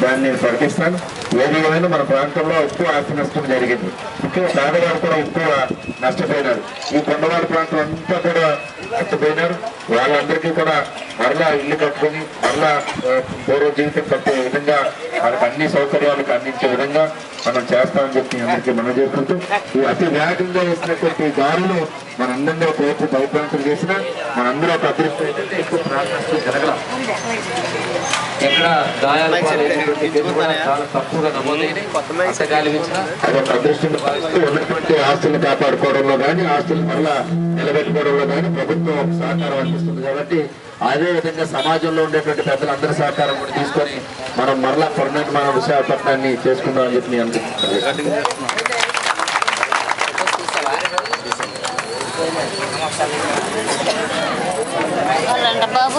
దాన్ని నేను ప్రకటిస్తాను. ఏది ఏమైనా మన ప్రాంతంలో ఎక్కువ ఆస్తి నష్టం జరిగింది. ముఖ్యంగా పేదవాళ్ళు కూడా ఎక్కువ నష్టపోయినారు. ఈ కొండవాళ్ళ ప్రాంతం అంతా కూడా నష్టపోయినారు. వాళ్ళందరికీ కూడా మరలా ఇల్లు కట్టుకుని మరలా పూర్వ జీవితం కట్టే విధంగా వాళ్ళకి అన్ని సౌకర్యాలకు అందించే విధంగా మనం చేస్తామని చెప్పి అందరికీ మనం చేసుకుంటూ ఈ అతి వేగంగా వేసినటువంటి దారులు మనందరిలో కోర్టు భయప్రాంతం చేసిన మనందరూ ఒక అదృష్టం ఏంటంటే ఎక్కువ ప్రాంతం జరగడం ఎక్కడ గాయాలు చాలా తక్కువగా నమోదైనవి. అదొక అదృష్టంగా భావిస్తూ ఉన్నటువంటి ఆస్తులను కాపాడుకోవడంలో కానీ ఆస్తులు మళ్ళా నిలబెట్టుకోవడంలో కానీ ప్రభుత్వం సహకారం అందిస్తుంది. కాబట్టి అదే విధంగా సమాజంలో ఉండేటువంటి పెద్దలందరి సహకారం కూడా తీసుకొని మనం మరలా పునర్నిర్మాణ విశాఖపట్నాన్ని చేసుకుందామని చెప్పి నేను అనుకుంటున్నాను. బాబు